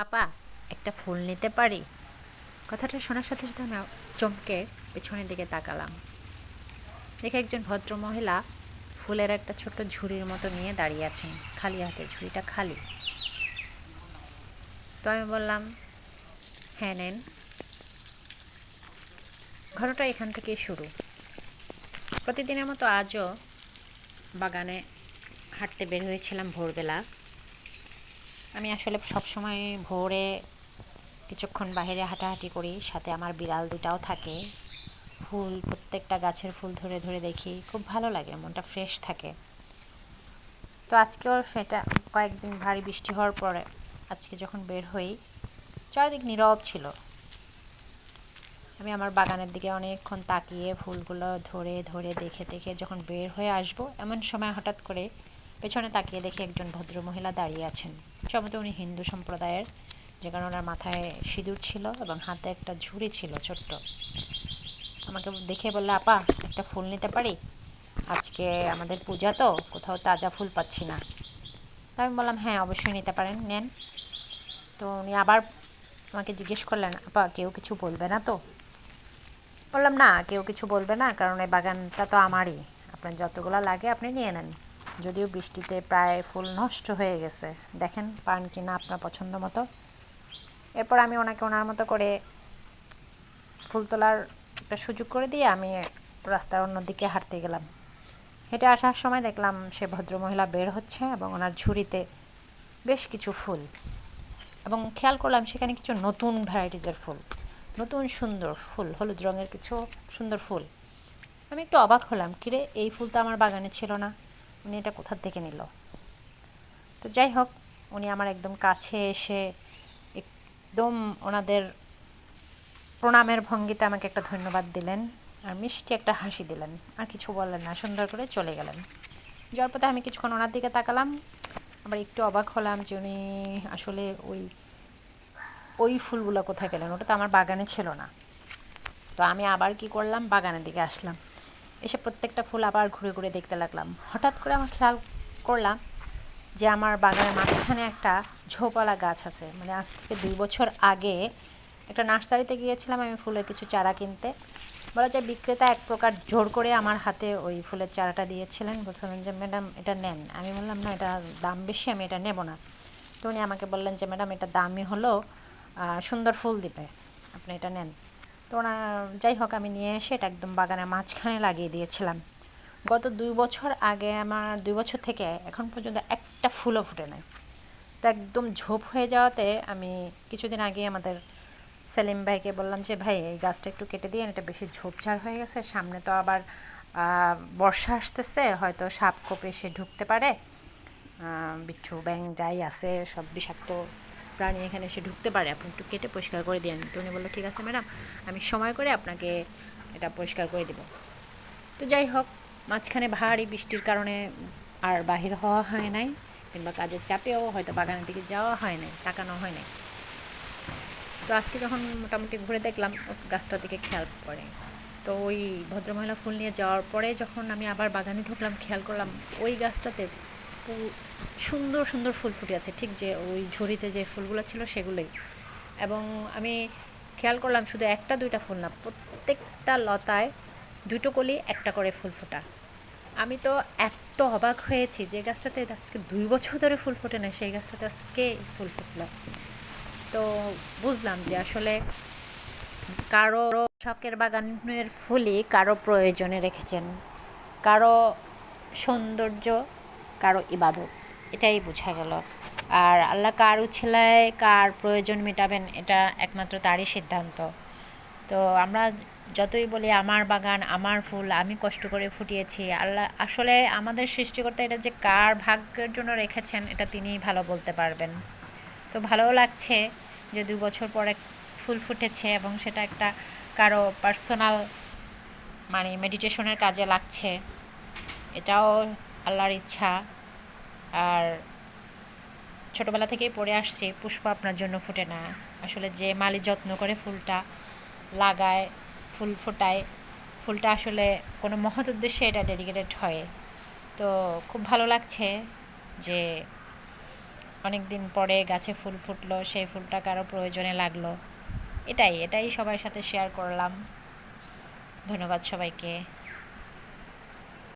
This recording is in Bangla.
আপা, একটা ফুল নিতে পারি? কথাটা শোনার সাথে সাথে আমি চমকে পেছনের দিকে তাকালাম। দেখে একজন ভদ্র মহিলা ফুলের একটা ছোট্ট ঝুড়ির মতো নিয়ে দাঁড়িয়ে আছেন, খালি হাতে, ঝুড়িটা খালি। তো আমি বললাম, হ্যাঁ নেন। ঘটনাটা এখান থেকেই শুরু। প্রতিদিনের মতো আজও বাগানে হাঁটতে বের হয়েছিলাম ভোরবেলা। আমি আসলে সবসময় ভোরে কিছুক্ষণ বাইরে হাঁটাহাঁটি করি, সাথে আমার বিড়াল দুটাও থাকে। ফুল, প্রত্যেকটা গাছের ফুল ধরে ধরে দেখি, খুব ভালো লাগে, মনটা ফ্রেশ থাকে। তো আজকেও সেটা, কয়েকদিন ভারী বৃষ্টি হওয়ার পরে আজকে যখন বের হই, চারিদিক নীরব ছিল। আমি আমার বাগানের দিকে অনেকক্ষণ তাকিয়ে ফুলগুলো ধরে ধরে দেখে দেখে যখন বের হয়ে আসবো, এমন সময় হঠাৎ করে পেছনে তাকিয়ে দেখে একজন ভদ্রমহিলা দাঁড়িয়ে আছেন। সম্ভবত উনি হিন্দু সম্প্রদায়ের, যে কারণে ওনার মাথায় সিঁদুর ছিল এবং হাতে একটা ঝুড়ি ছিল ছোট্ট। আমাকে দেখে বললে, আপা, একটা ফুল নিতে পারি? আজকে আমাদের পূজা, তো কোথাও তাজা ফুল পাচ্ছি না। তা আমি বললাম, হ্যাঁ অবশ্যই নিতে পারেন, নেন। তো উনি আবার আমাকে জিজ্ঞেস করলেন, আপা কেউ কিছু বলবে না তো? বললাম, না কেউ কিছু বলবে না, কারণ এই বাগানটা তো আমারই। আপনার যতগুলো লাগে আপনি নিয়ে নেন। যদিও বৃষ্টিতে প্রায় ফুল নষ্ট হয়ে গেছে, দেখেন পান কি না আপনার পছন্দ মতো। এরপর আমি ওনাকে ওনার মতো করে ফুল তোলার একটা সুযোগ করে দিয়ে আমি রাস্তার অন্যদিকে হাঁটতে গেলাম। হেঁটে আসার সময় দেখলাম সে ভদ্রমহিলা বের হচ্ছে এবং ওনার ঝুড়িতে বেশ কিছু ফুল, এবং খেয়াল করলাম সেখানে কিছু নতুন ভ্যারাইটিসের ফুল, নতুন সুন্দর ফুল, হলুদ রঙের কিছু সুন্দর ফুল। আমি একটু অবাক হলাম, কিরে এই ফুল তো আমার বাগানে ছিল না, উনি এটা কোথা থেকে নিল? তো যাই হোক, উনি আমার একদম কাছে এসে একদম ওনাদের প্রণামের ভঙ্গিতে আমাকে একটা ধন্যবাদ দিলেন আর মিষ্টি একটা হাসি দিলেন, আর কিছু বললেন না, সুন্দর করে চলে গেলেন। যাওয়ার পথে আমি কিছুক্ষণ ওনার দিকে তাকালাম, আবার একটু অবাক হলাম যে উনি আসলে ওই ওই ফুলগুলো কোথায় পেলেন, ওটা তো আমার বাগানে ছিল না। তো আমি আবার কি করলাম, বাগানের দিকে আসলাম, এসে প্রত্যেকটা ফুল আবার ঘুরে ঘুরে দেখতে লাগলাম। হঠাৎ করে আমার খেয়াল করলাম যে আমার বাগানের মাঝখানে একটা ঝোপালা গাছ আছে। মানে আজ থেকে 2 বছর আগে একটা নার্সারিতে গিয়েছিলাম আমি ফুলের কিছু চারা কিনতে। বলা যায় বিক্রেতা এক প্রকার জোর করে আমার হাতে ওই ফুলের চারাটা দিয়েছিলেন, বলছিলেন যে ম্যাডাম এটা নেন। আমি বললাম, না এটা দাম বেশি, আমি এটা নেব না। তো উনি আমাকে বললেন যে ম্যাডাম এটা দামই হলো, সুন্দর ফুল দিবে, আপনি এটা নেন। তো ওনার, যাই হোক, আমি নিয়ে এসে এটা একদম বাগানের মাঝখানে লাগিয়ে দিয়েছিলাম। গত 2 বছর আগে, আমার 2 বছর থেকে এখন পর্যন্ত একটা ফুলও ফুটে নাই। তো একদম ঝোপ হয়ে যাওয়াতে আমি কিছুদিন আগে আমাদের সেলিম ভাইকে বললাম যে ভাই এই গাছটা একটু কেটে দিয়ে, এটা বেশি ঝোপঝাড় হয়ে গেছে, সামনে তো আবার বর্ষা আসতেছে, হয়তো সাপ খোপ এসে ঢুকতে পারে, বিচ্ছু ব্যাং যাই আছে সব বিষাক্ত প্রাণী এখানে এসে ঢুকতে পারে, আপনি একটু কেটে পরিষ্কার করে দিন। তো উনি বললো, ঠিক আছে ম্যাডাম, আমি সময় করে আপনাকে এটা পরিষ্কার করে দেবো। তো যাই হোক, মাঝখানে ভারী বৃষ্টির কারণে আর বাহির হওয়া হয় নাই, কিংবা কাজের চাপেও হয়তো বাগানের দিকে যাওয়া হয় নাই, তাকানো হয় নাই। তো আজকে যখন মোটামুটি ঘুরে দেখলাম, গাছটার দিকে খেয়াল করে, তো ওই ভদ্রমহিলা ফুল নিয়ে যাওয়ার পরে যখন আমি আবার বাগানে ঢুকলাম, খেয়াল করলাম ওই গাছটাতে সুন্দর সুন্দর ফুল ফুটে আছে, ঠিক যে ওই ঝুড়িতে যে ফুলগুলো ছিল সেগুলোই। এবং আমি খেয়াল করলাম শুধু একটা দুইটা ফুল না, প্রত্যেকটা লতায় দুটো কলি একটা করে ফুল ফোটা। আমি তো এত অবাক হয়েছি যে গাছটাতে আজকে 2 বছর ধরে ফুল ফোটে না, সেই গাছটাতে আজকে ফুল ফুটলো। তো বুঝলাম যে আসলে কারো শখের বাগানের ফুলই কারো প্রয়োজনে রেখেছেন, কারো সৌন্দর্য, কারো ইবাদত, এটাই বোঝা গেল। আর আল্লাহ কার উছিলায় কার প্রয়োজন মেটাবেন, এটা একমাত্র তারই সিদ্ধান্ত। তো আমরা যতই বলি আমার বাগান আমার ফুল আমি কষ্ট করে ফুটিয়েছি, আল্লাহ আসলে আমাদের সৃষ্টিকর্তা এটা যে কার ভাগ্যের জন্য রেখেছেন এটা তিনিই ভালো বলতে পারবেন। তো ভালোও লাগছে যে 2 বছর পরে ফুল ফুটেছে এবং সেটা একটা কারো পার্সোনাল, মানে মেডিটেশনের কাজে লাগছে, এটাও আল্লাহর ইচ্ছা। আর ছোটোবেলা থেকেই পড়ে আসছি, পুষ্প আপনার জন্য ফুটে না। আসলে যে মালি যত্ন করে ফুলটা লাগায়, ফুল ফোটায়, ফুলটা আসলে কোনো মহৎ উদ্দেশ্যে এটা ডেডিকেটেড হয়। তো খুব ভালো লাগছে যে অনেক দিন পরে গাছে ফুল ফুটলো, সেই ফুলটা কারো প্রয়োজনে লাগলো। এটাই সবার সাথে শেয়ার করলাম। ধন্যবাদ সবাইকে।